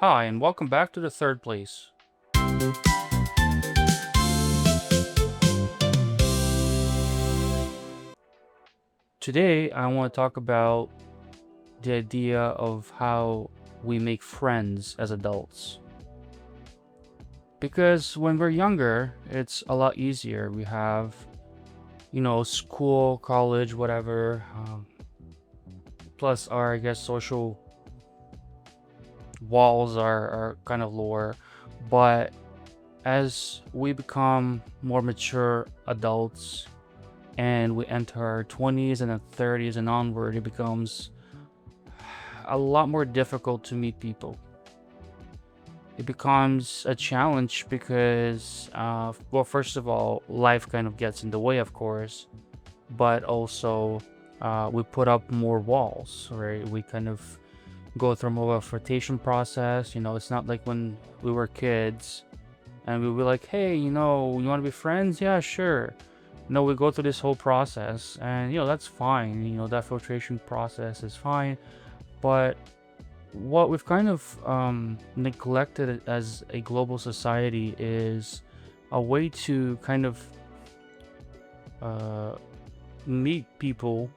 Hi, and welcome back to the third place. Today, I want to talk about the idea of how we make friends as adults. Because when we're younger, it's a lot easier. We have, school, college, whatever, plus our, I guess, social walls are kind of lower. But as we become more mature adults, and we enter our 20s and then 30s and onward, it becomes a lot more difficult to meet people. It becomes a challenge because, well, first of all, life kind of gets in the way, of course, but also we put up more walls, right? We kind of go through more of a flirtation process. It's not like when we were kids and we were like, hey, you want to be friends? Yeah, sure. No, we go through this whole process, and that's fine. That filtration process is fine. But what we've kind of neglected as a global society is a way to kind of uh, meet people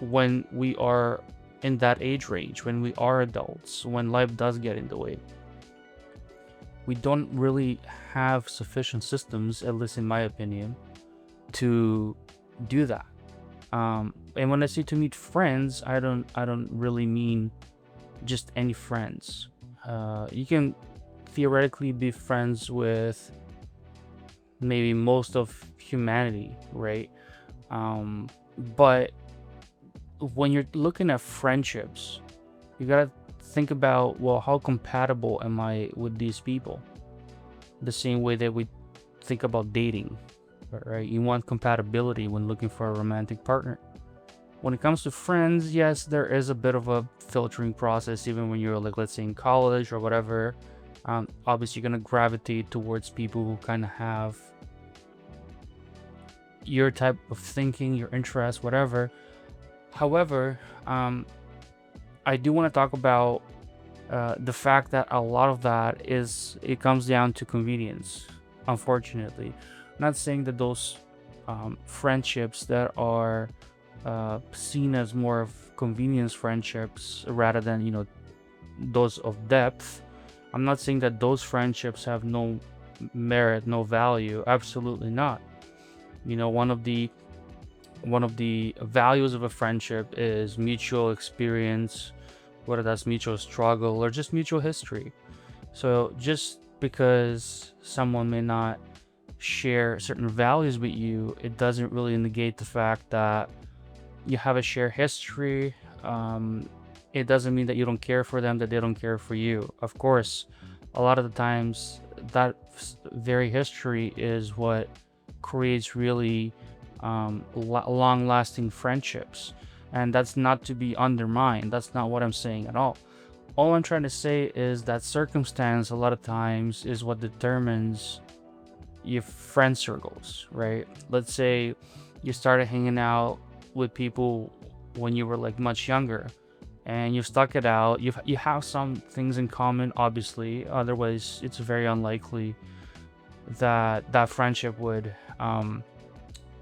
when we are in that age range, when we are adults, when life does get in the way. We don't really have sufficient systems, at least in my opinion, to do that. And when I say to meet friends, I don't really mean just any friends. You can theoretically be friends with maybe most of humanity, right? But when you're looking at friendships, you gotta think about, well, how compatible am I with these people? The same way that we think about dating, right? You want compatibility when looking for a romantic partner. When it comes to friends, yes, there is a bit of a filtering process, even when you're, like, let's say in college or whatever. Obviously, you're gonna gravitate towards people who kind of have your type of thinking, your interests, whatever. However, I do want to talk about the fact that a lot of that it comes down to convenience. Unfortunately, I'm not saying that those friendships that are seen as more of convenience friendships rather than those of depth. I'm not saying that those friendships have no merit, no value. Absolutely not. One of the values of a friendship is mutual experience, whether that's mutual struggle or just mutual history. So just because someone may not share certain values with you, it doesn't really negate the fact that you have a shared history. It doesn't mean that you don't care for them, that they don't care for you. Of course, a lot of the times, that very history is what creates really long lasting friendships. And that's not to be undermined. That's not what I'm saying at all. All I'm trying to say is that circumstance, a lot of times, is what determines your friend circles, right? Let's say you started hanging out with people when you were like much younger and you've stuck it out. You have some things in common, obviously. Otherwise, it's very unlikely that that friendship would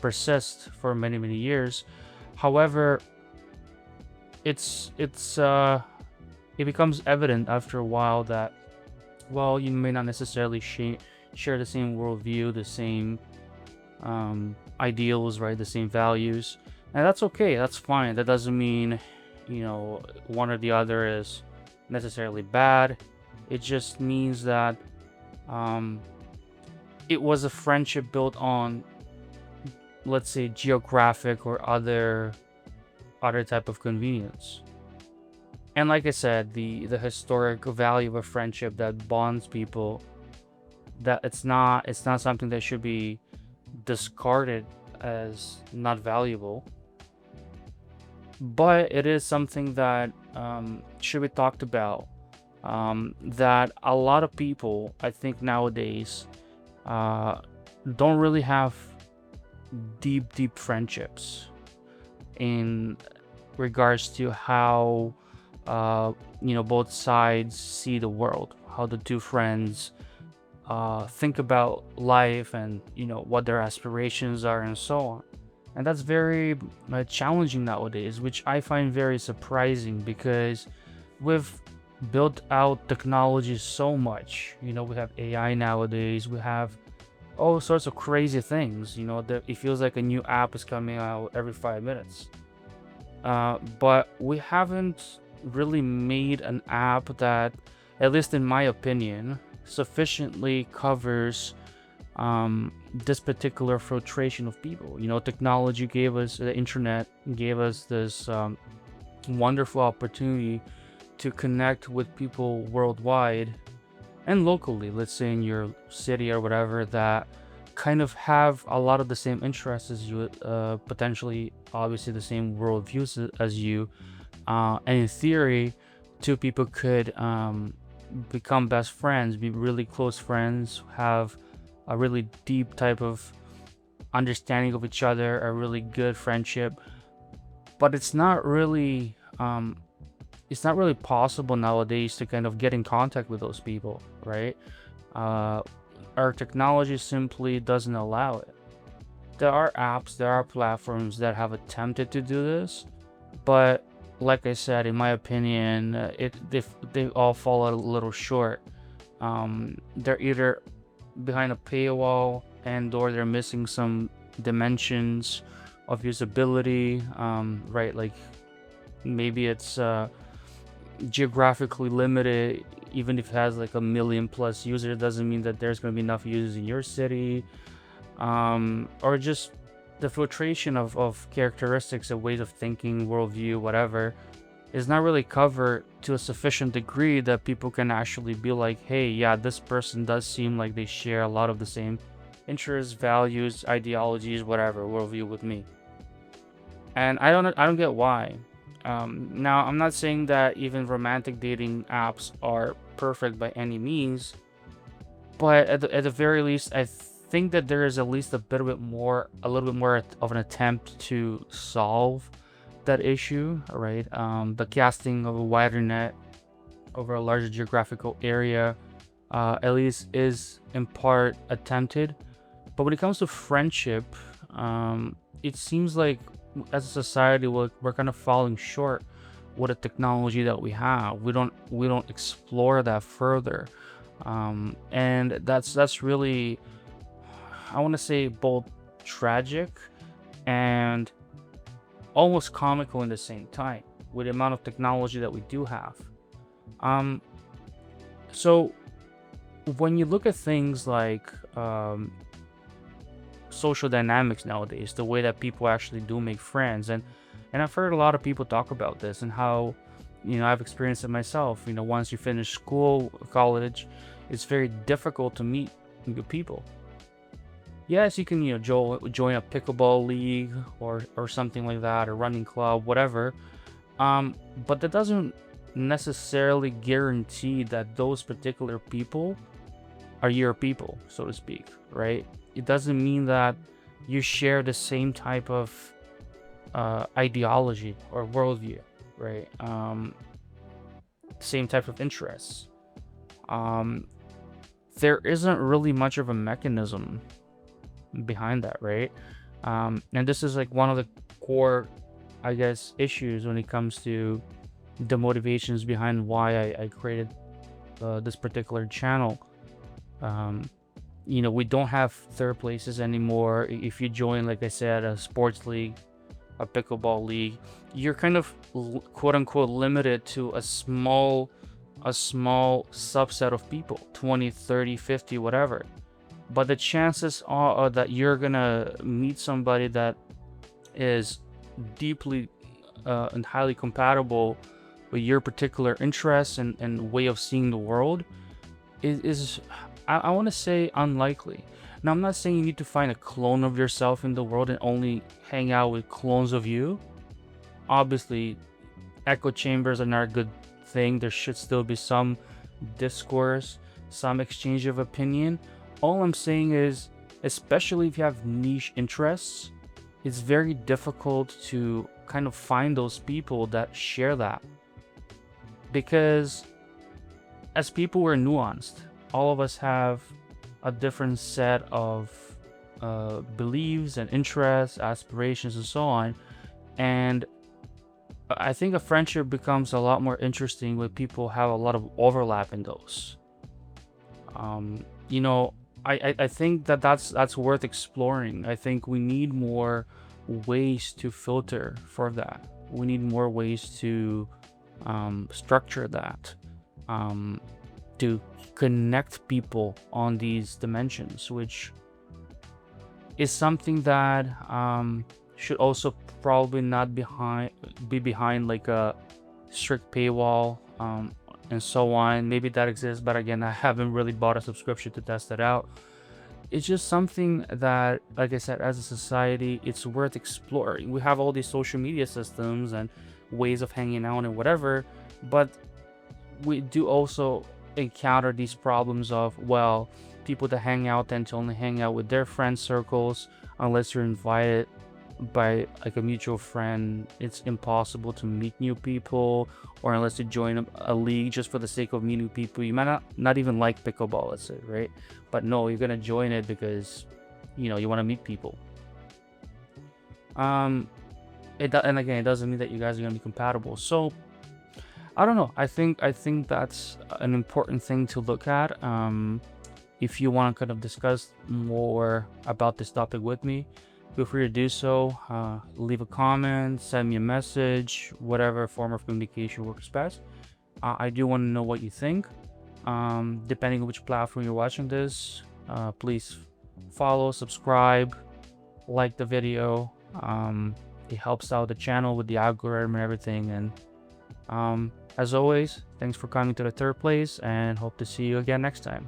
persist for many many years. However, it becomes evident after a while that, well, you may not necessarily share the same worldview, the same ideals, right? The same values, and that's okay. That's fine. That doesn't mean one or the other is necessarily bad. It just means that um, it was a friendship built on, let's say, geographic or other type of convenience. And like I said, the historic value of a friendship that bonds people, that it's not something that should be discarded as not valuable, but it is something that should be talked about. That a lot of people, I think, nowadays uh, don't really have deep friendships in regards to how both sides see the world, how the two friends think about life, and what their aspirations are, and so on. And that's very challenging nowadays, which I find very surprising, because we've built out technology so much. We have AI nowadays, we have all sorts of crazy things. It feels like a new app is coming out every 5 minutes. But we haven't really made an app that, at least in my opinion, sufficiently covers this particular filtration of people. Technology gave us, the internet gave us this wonderful opportunity to connect with people worldwide and locally, let's say in your city or whatever, that kind of have a lot of the same interests as you, potentially, obviously, the same worldviews as you. And in theory, two people could become best friends, be really close friends, have a really deep type of understanding of each other, a really good friendship. But it's not really possible nowadays to kind of get in contact with those people, right? uh, our technology simply doesn't allow it. There are apps, there are platforms that have attempted to do this, but like I said, in my opinion, they all fall a little short. They're either behind a paywall, and or they're missing some dimensions of usability, right? Like maybe it's geographically limited. Even if it has like a million plus users, doesn't mean that there's going to be enough users in your city. Or just the filtration of characteristics and ways of thinking, worldview, whatever, is not really covered to a sufficient degree that people can actually be like, hey, yeah, this person does seem like they share a lot of the same interests, values, ideologies, whatever, worldview with me. And I don't get why. Now, I'm not saying that even romantic dating apps are perfect by any means, but at the very least, I think that there is at least a little bit more of an attempt to solve that issue, right? The casting of a wider net over a larger geographical area, at least, is in part attempted. But when it comes to friendship, it seems like as a society we're kind of falling short with the technology that we have. We don't explore that further, and that's really, I want to say, both tragic and almost comical in the same time, with the amount of technology that we do have. Um, so when you look at things like social dynamics nowadays, the way that people actually do make friends, and I've heard a lot of people talk about this, and how, I've experienced it myself. Once you finish school, college, it's very difficult to meet new people. Yes, you can, join a pickleball league, or something like that, or running club, whatever. But that doesn't necessarily guarantee that those particular people are your people, so to speak, right? It doesn't mean that you share the same type of ideology or worldview, right? Same type of interests. Um, there isn't really much of a mechanism behind that, right? And this is like one of the core, I guess, issues when it comes to the motivations behind why I created this particular channel. Um, we don't have third places anymore. If you join, like I said, a sports league, a pickleball league, you're kind of quote unquote limited to a small subset of people, 20, 30, 50, whatever. But the chances are that you're gonna meet somebody that is deeply and highly compatible with your particular interests and way of seeing the world is I want to say unlikely. Now, I'm not saying you need to find a clone of yourself in the world and only hang out with clones of you. Obviously, echo chambers are not a good thing. There should still be some discourse, some exchange of opinion. All I'm saying is, especially if you have niche interests, it's very difficult to kind of find those people that share that. because as people, we're nuanced. All of us have a different set of beliefs and interests, aspirations, and so on. And I think a friendship becomes a lot more interesting when people have a lot of overlap in those. Um, you know, I think that that's worth exploring. I think we need more ways to filter for that. We need more ways to structure that, um, to connect people on these dimensions, which is something that should also probably not be behind like a strict paywall, and so on. Maybe that exists, but again, I haven't really bought a subscription to test it out. It's just something that, like I said, as a society, it's worth exploring. We have all these social media systems and ways of hanging out and whatever, but we do also encounter these problems of, well, people that hang out tend to only hang out with their friend circles unless you're invited by like a mutual friend. It's impossible to meet new people, or unless you join a league just for the sake of meeting people. You might not even like pickleball, let's say, right? But no, you're gonna join it because you want to meet people. um and again, it doesn't mean that you guys are gonna be compatible. So I don't know. I think that's an important thing to look at. If you want to kind of discuss more about this topic with me, feel free to do so. Leave a comment, send me a message, whatever form of communication works best. I do want to know what you think. Depending on which platform you're watching this, please follow, subscribe, like the video. It helps out the channel with the algorithm and everything. And as always, thanks for coming to the third place, and hope to see you again next time.